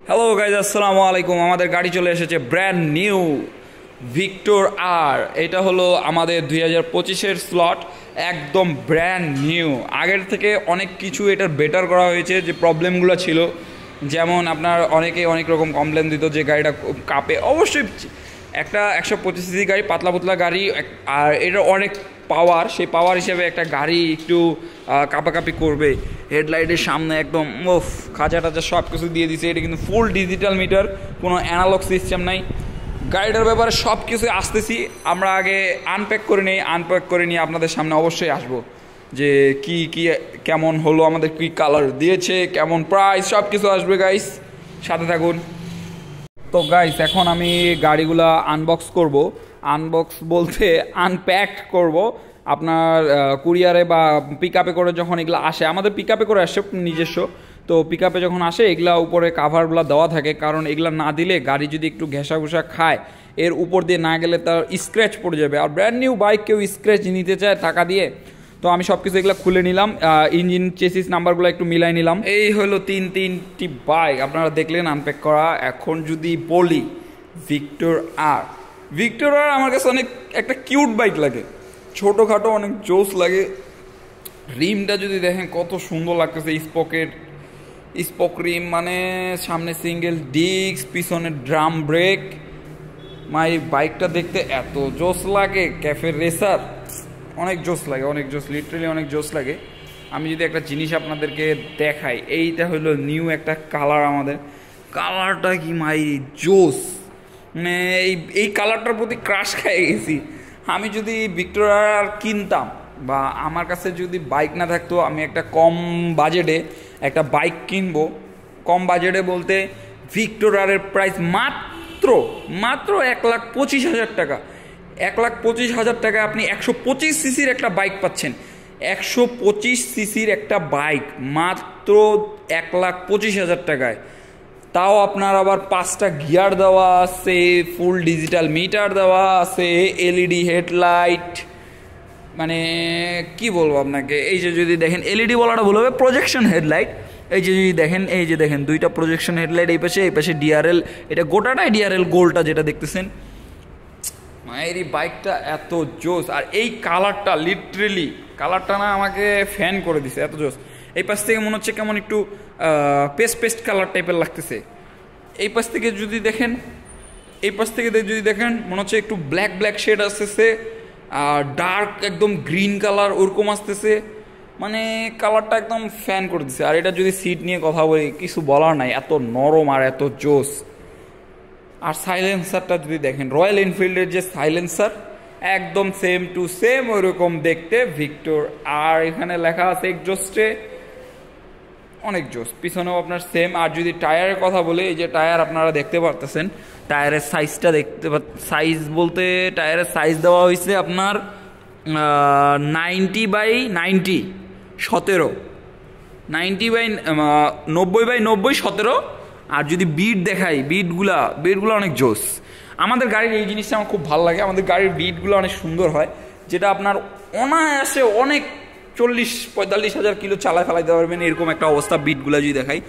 Hello guys, আসসালামু আলাইকুম। আমাদের গাড়ি চলে এসেছে ব্র্যান্ড নিউ ভিক্টর আর। এটা হলো আমাদের 2025-এর স্লট, একদম ব্র্যান্ড নিউ। আগের থেকে অনেক কিছু এটার বেটার করা হয়েছে। যে প্রবলেমগুলো ছিল, যেমন আপনার অনেকে অনেক রকম কমপ্লেন দিত যে গাড়িটা কাঁপে। অবশ্যই একটা 125 সিসি গাড়ি, পাতলা পাতলা গাড়ি, আর এটা অনেক পাওয়ার। সেই পাওয়ার হিসেবে একটা গাড়ি একটু কাঁপাকাঁপি করবে। হেডলাইটের সামনে একদম খাঁচা টাচা সব কিছু দিয়ে দিছে। এটা কিন্তু ফুল ডিজিটাল মিটার, কোনো অ্যানালগ সিস্টেম নাই। গাড়িটার ব্যাপারে সব কিছু আসতেছি আমরা। আগে আনপ্যাক করে নিয়ে আপনাদের সামনে অবশ্যই আসবো যে কি কি কেমন হলো, আমাদের কি কালার দিয়েছে, কেমন প্রাইস, সব কিছু আসবে গাইস, সাথে থাকুন। তো গাইস, এখন আমি গাড়িগুলা আনবক্স করব। আনবক্স বলতে আনপ্যাক করব। আপনার কুরিয়ারে বা পিক আপে করে যখন এগুলো আসে, আমাদের পিক আপে করে আসে নিজস্ব, তো পিক আপে যখন আসে এগুলা উপরে কাভারগুলো দেওয়া থাকে। কারণ এগুলা না দিলে গাড়ি যদি একটু ঘেঁষা ঘুষা খায়, এর উপর দিয়ে না গেলে তার স্ক্র্যাচ পড়ে যাবে। আর ব্র্যান্ড নিউ বাইক কেউ স্ক্র্যাচ নিতে চায় টাকা দিয়ে? তো আমি সব কিছু এগুলো খুলে নিলাম, ইঞ্জিন চেসিস নাম্বারগুলো একটু মিলাই নিলাম। এই হলো তিনটি বাইক আপনারা দেখলেন আনপ্যাক করা। এখন যদি বলি ভিক্টর আর আমার কাছে অনেক একটা কিউট বাইক লাগে, ছোটোখাটো অনেক জোস লাগে। রিমটা যদি দেখেন কত সুন্দর লাগতেছে, স্পক রিম, মানে সামনে সিঙ্গেল ডিস্ক, পিছনে ড্রাম ব্রেক। মাই বাইকটা দেখতে এত জোস লাগে, ক্যাফে রেসার, অনেক জোস লাগে, অনেক জোস, লিটারালি অনেক জোস লাগে। আমি যদি একটা জিনিস আপনাদেরকে দেখাই, এইটা হলো নিউ একটা কালার। আমাদের কালারটা কি মাই জোস, মানে এই কালারটার প্রতি ক্রাশ খেয়ে গেছি। আমি যদি ভিক্টর আর কিনতাম, বা আমার কাছে যদি বাইক না থাকতো, আমি একটা কম বাজেটে একটা বাইক কিনবো। কম বাজেটে বলতে ভিক্টর আরের প্রাইস মাত্র 1,25,000 টাকা। 1,25,000 টাকায় আপনি 125 সিসির একটা বাইক পাচ্ছেন। 125 সিসির একটা বাইক মাত্র 1,25,000 টাকায়। তাও আপনার আবার 5টা গিয়ার দেওয়া আছে, ফুল ডিজিটাল মিটার দেওয়া আছে, এলইডি হেডলাইট, মানে কি বলবো আপনাকে। এই যে যদি দেখেন, এলইডি বলাটা ভুল হবে, প্রজেকশন হেডলাইট। এই যে যদি দেখেন, এই যে দেখেন দুইটা প্রজেকশন হেডলাইট, এই পাশে ডিআরএল। এটা গোটাটাই ডিআরএল গোলটা যেটা দেখতেছেন। এই বাইকটা এত জোস, আর এই কালারটা লিটারেলি, কালারটা না আমাকে ফ্যান করে দিছে, এত জোস। এই পাশ থেকে মনে হচ্ছে কেমন একটু পেস্ট কালার টাইপের লাগতেছে। এই পাশ থেকে যদি দেখেন, মনে হচ্ছে একটু ব্ল্যাক শেড আসতেছে, আর ডার্ক একদম গ্রিন কালার ওরকম আসতেছে। মানে কালারটা একদম ফ্যান করে দিছে। আর এটা যদি সিট নিয়ে কথা বলি, কিছু বলার নাই, এত নরম আর এত জোস। আর সাইলেন্সারটা যদি দেখেন, রয়্যাল এনফিল্ডের যে সাইলেন্সার, একদম সেম টু সেম ওইরকম দেখতে ভিক্টর। আর এখানে লেখা আছে এক্সজস্টে, অনেক জোস। পিছনেও আপনার সেম। আর যদি টায়ারের কথা বলি, এই যে টায়ার আপনারা দেখতে পারতেছেন, টায়ারের সাইজটা সাইজ বলতে টায়ারের সাইজ দেওয়া হয়েছে আপনার 90/90, 17, 90/90, 17। আর যদি বিট দেখাই, বিটগুলো অনেক জোস। আমাদের গাড়ির এই জিনিসটা আমার খুব ভালো লাগে, আমাদের গাড়ির বিটগুলো অনেক সুন্দর হয়, যেটা আপনার অনায়াসে অনেক 40-45 হাজার কিলো চালায় ফেলাইতে পারবেন, এরকম একটা অবস্থা বিটগুলো যদি দেখাই।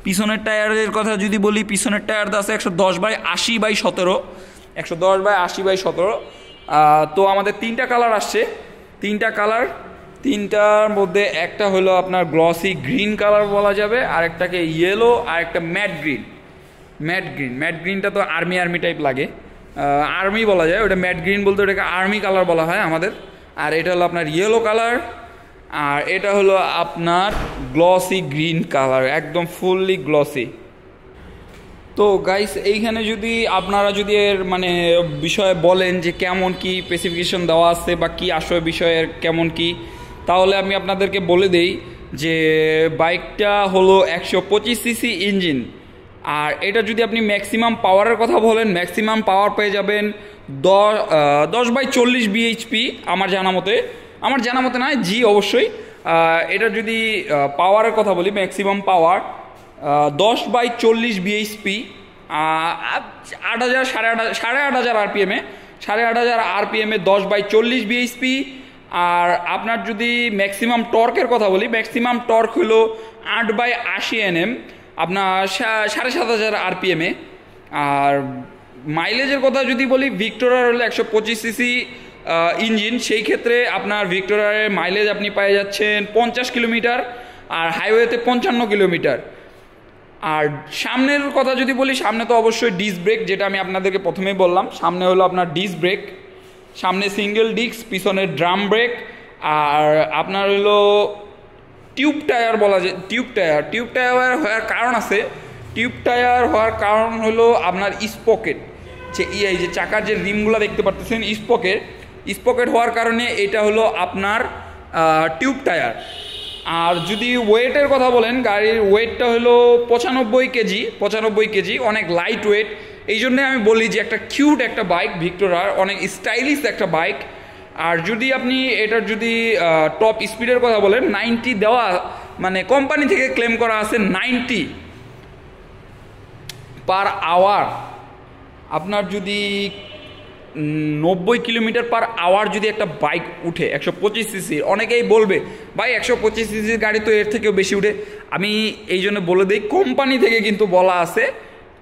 পিছনের টায়ারের কথা যদি বলি, পিছনের টায়ারটা আছে 110/80/17, 110/80/17। তো আমাদের 3টা কালার আসছে, 3টা কালার। 3টার মধ্যে একটা হলো আপনার গ্লসি গ্রিন কালার বলা যাবে, আর একটাকে ইয়েলো, আর একটা ম্যাট গ্রিনটা তো আর্মি টাইপ লাগে, আর্মি বলা যায় ওটা। ম্যাট গ্রিন বলতে ওটাকে আর্মি কালার বলা হয় আমাদের। আর এটা হলো আপনার ইয়েলো কালার, আর এটা হলো আপনার গ্লসি গ্রিন কালার, একদম ফুললি গ্লসি। তো গাইস, এইখানে যদি আপনারা যদি এর মানে বিষয়ে বলেন যে কেমন কি স্পেসিফিকেশন দেওয়া আছে বা কি আসলে বিষয়ের কেমন কি, তাহলে আমি আপনাদেরকে বলে দেই যে বাইকটা হলো 125 সিসি ইঞ্জিন। আর এটা যদি আপনি ম্যাক্সিমাম পাওয়ারের কথা বলেন, ম্যাক্সিমাম পাওয়ার পেয়ে যাবেন 10/40 বিএইচপি আমার জানা মতে নয়, জি অবশ্যই। এটা যদি পাওয়ারের কথা বলি, ম্যাক্সিমাম পাওয়ার 10/40 বিএইচপি, 8,000 8,500 আরপিএমে, 8,500 আরপিএমে 10/40 বিএইচপি। আর আপনার যদি ম্যাক্সিমাম টর্কের কথা বলি, ম্যাক্সিমাম টর্ক হলো 8/80 Nm, আপনার 7,500 RPM-এ। আর মাইলেজের কথা যদি বলি, ভিক্টোরার হলো 125 সিসি ইঞ্জিন, সেই ক্ষেত্রে আপনার ভিক্টোরিয়ার মাইলেজ আপনি পেয়ে যাচ্ছেন 50 কিলোমিটার, আর হাইওয়েতে 55 কিলোমিটার। আর সামনের কথা যদি বলি, সামনে তো অবশ্যই ডিস্ক ব্রেক, যেটা আমি আপনাদেরকে প্রথমেই বললাম। সামনে হলো আপনার ডিস্ক ব্রেক, সামনে সিঙ্গেল ডিস্ক, পিছনে ড্রাম ব্রেক। আর আপনার হলো টিউব টায়ার বলা যায়, টিউব টায়ার হওয়ার কারণ আছে। টিউব টায়ার হওয়ার কারণ হলো আপনার স্পকেট, যে এই যে চাকার যে রিমগুলো দেখতে পাচ্ছেন, স্পকেট হওয়ার কারণে এটা হলো আপনার টিউব টায়ার। আর যদি ওয়েটের কথা বলেন, গাড়ির ওয়েটটা হলো 95 কেজি, অনেক লাইট ওয়েট। এই জন্যে আমি বলি যে একটা কিউট একটা বাইক, ভিক্টোরার অনেক স্টাইলিশ একটা বাইক। আর যদি আপনি এটার যদি টপ স্পিডের কথা বলেন, 90 দেওয়া, মানে কোম্পানি থেকে ক্লেম করা আছে 90 পার আওয়ার। আপনার যদি 90 কিলোমিটার পার আওয়ার যদি একটা বাইক উঠে 125 সিসির, অনেকেই বলবে ভাই 125 সিসির গাড়ি তো এর থেকেও বেশি উঠে। আমি এই জন্য বলে দিই, কোম্পানি থেকে কিন্তু বলা আছে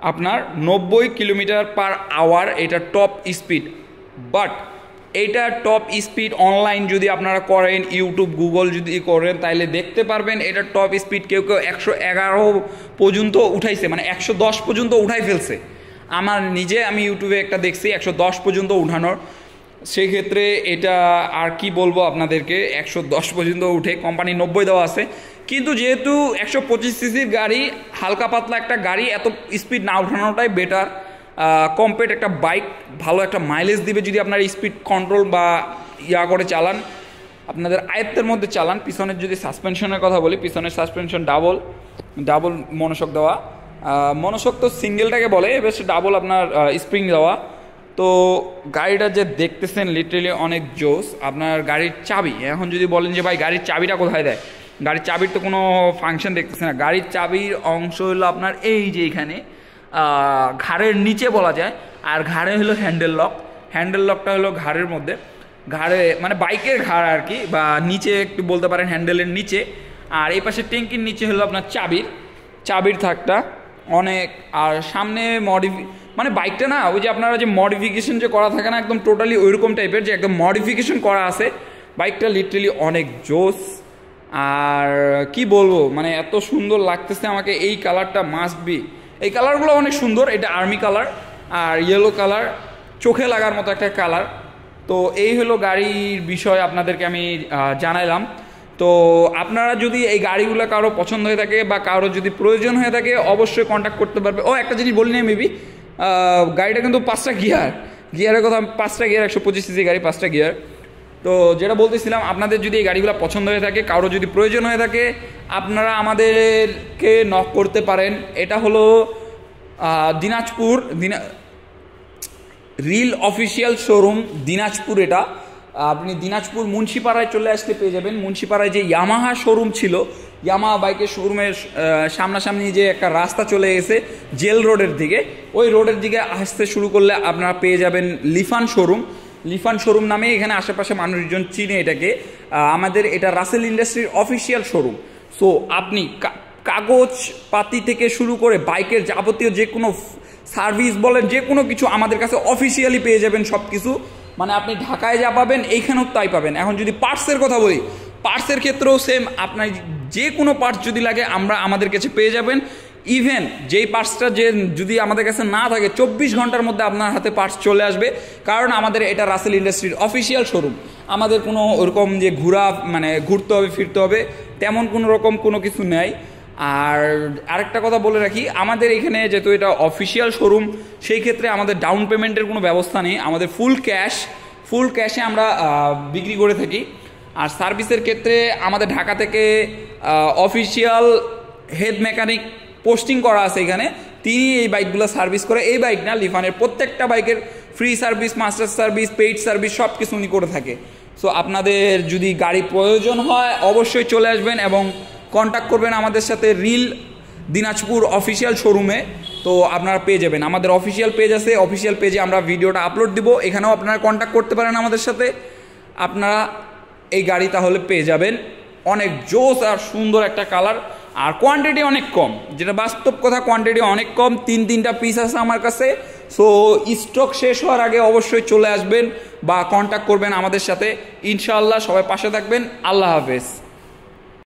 আপনার 90 কিলোমিটার পার আওয়ার এটা টপ স্পিড। বাট এইটা টপ স্পিড অনলাইন যদি আপনারা করেন, ইউটিউব গুগল যদি করেন, তাইলে দেখতে পারবেন এটা টপ স্পিড কেউ 111 পর্যন্ত উঠাইছে, মানে 110 পর্যন্ত উঠাই ফেলছে। আমি ইউটিউবে একটা দেখছি 110 পর্যন্ত উঠানোর। সেক্ষেত্রে এটা আর কি বলবো আপনাদেরকে, 110 পর্যন্ত উঠে, কোম্পানি 90 দেওয়া আছে। কিন্তু যেহেতু 125 সিসির গাড়ি, হালকা পাতলা একটা গাড়ি, এত স্পিড না উঠানোটাই বেটার। কম্পেট একটা বাইক, ভালো একটা মাইলেজ দিবে যদি আপনার স্পিড কন্ট্রোল বা করে চালান, আপনাদের আয়ত্তের মধ্যে চালান। পিছনের যদি সাসপেনশনের কথা বলি, পিছনের সাসপেনশন ডাবল মনোশক দেওয়া। মনোশক তো সিঙ্গেলটাকে বলে, বেশ ডাবল আপনার স্প্রিং দেওয়া। তো গাড়িটা যে দেখতেছেন লিটারেলি অনেক জোস। আপনার গাড়ির চাবি, এখন যদি বলেন যে ভাই গাড়ির চাবিটা কোথায় দেয়, গাড়ির চাবির তো কোনো ফাংশন দেখতেছে না। গাড়ির চাবির অংশ হলো আপনার এই যে এখানে ঘাড়ের নিচে বলা যায়। আর ঘাড়ে হলো হ্যান্ডেল লকটা হলো ঘাড়ের মধ্যে, ঘাড়ে মানে বাইকের ঘাড় আর কি, বা নিচে একটু বলতে পারেন হ্যান্ডেলের নিচে। আর এই পাশে ট্যাঙ্কির নিচে হলো আপনার চাবির থাকটা অনেক। আর সামনে মানে বাইকটা না, ওই যে আপনারা যে মডিফিকেশন যে করা থাকে না, একদম টোটালি ওইরকম টাইপের, যে একদম মডিফিকেশন করা আছে। বাইকটা লিটারেলি অনেক জোস। আর কি বলবো, মানে এত সুন্দর লাগতেছে আমাকে। এই কালারটা মাস্ট বি, এই কালারগুলো অনেক সুন্দর। এটা আর্মি কালার আর ইয়েলো কালার, চোখে লাগার মতো একটা কালার। তো এই হলো গাড়ির বিষয় আপনাদেরকে আমি জানাইলাম। তো আপনারা যদি এই গাড়িগুলো কারো পছন্দ হয়ে থাকে বা কারো যদি প্রয়োজন হয়ে থাকে, অবশ্যই কন্ট্যাক্ট করতে পারবে। একটা জিনিস বলি না মেবি, গাড়িটা কিন্তু 5টা গিয়ারের কথা, 5টা গিয়ার, 125 সিসি গাড়ি, 5টা গিয়ার। তো যেটা বলতেছিলাম, আপনাদের যদি এই গাড়িগুলো পছন্দ হয়ে থাকে, কারো যদি প্রয়োজন হয়ে থাকে, আপনারা আমাদেরকে নক করতে পারেন। এটা হলো Dinajpur reel official showroom Dinajpur. এটা আপনি দিনাজপুর মুন্সিপাড়ায় চলে আসলে পেয়ে যাবেন। মুন্সিপাড়ায় যে ইয়ামাহা শোরুম ছিল, ইয়ামাহা বাইকের শোরুমের সামনাসামনি যে একটা রাস্তা চলে গেছে জেল রোডের দিকে, ওই রোডের দিকে আসতে শুরু করলে আপনারা পেয়ে যাবেন লিফান শোরুম নামে। এখানে আশেপাশে মানুষজন চিনে এটাকে। আমাদের এটা রাসেল ইন্ডাস্ট্রির অফিসিয়াল শোরুম। সো আপনি কাগজপাতি থেকে শুরু করে বাইকের যাবতীয় যে কোনো সার্ভিস বলেন, যে কোনো কিছু আমাদের কাছে অফিসিয়ালি পেয়ে যাবেন সব কিছু। মানে আপনি ঢাকায় যা পাবেন এইখানেও তাই পাবেন। এখন যদি পার্টসের কথা বলি, পার্টসের ক্ষেত্রেও সেম, আপনার যে কোনো পার্টস যদি লাগে আমাদের কাছে পেয়ে যাবেন। ইভেন যেই পার্টসটা যদি আমাদের কাছে না থাকে, 24 ঘন্টার মধ্যে আপনার হাতে পার্টস চলে আসবে। কারণ আমাদের এটা রাসেল ইন্ডাস্ট্রির অফিসিয়াল শোরুম। আমাদের কোনো ওরকম যে ঘুরতে হবে ফিরতে হবে তেমন কোনো রকম কোনো কিছু নেই। আর আরেকটা কথা বলে রাখি, আমাদের এখানে যেহেতু এটা অফিসিয়াল শোরুম, সেই ক্ষেত্রে আমাদের ডাউন পেমেন্টের কোনো ব্যবস্থা নেই। আমাদের ফুল ক্যাশে আমরা বিক্রি করে থাকি। আর সার্ভিসের ক্ষেত্রে আমাদের ঢাকা থেকে অফিসিয়াল হেড মেকানিক পোস্টিং করা আছে এখানে, তিনি এই বাইকগুলো সার্ভিস করে। এই বাইক না, লিফানের প্রত্যেকটা বাইকের free service, master service, paid service সব কিছু উনি করে থাকে। সো আপনাদের যদি গাড়ি প্রয়োজন হয় অবশ্যই চলে আসবেন এবং কন্ট্যাক্ট করবেন আমাদের সাথে রিল দিনাজপুর অফিসিয়াল শোরুমে। তো আপনারা পেয়ে যাবেন, আমাদের অফিসিয়াল পেজ আছে, অফিসিয়াল পেজে আমরা ভিডিওটা আপলোড দিব, এখানেও আপনারা কন্ট্যাক্ট করতে পারেন আমাদের সাথে। আপনারা এই গাড়ি তাহলে পেয়ে যাবেন। অনেক জোস আর সুন্দর একটা কালার। আর কোয়ান্টিটি অনেক কম, যেটা বাস্তব কথা, কোয়ান্টিটি অনেক কম, তিনটা পিস আছে আমার কাছে। সো স্টক শেষ হওয়ার আগে অবশ্যই চলে আসবেন বা কন্ট্যাক্ট করবেন আমাদের সাথে। ইনশাআল্লাহ সবাই পাশে থাকবেন। আল্লাহ হাফেজ।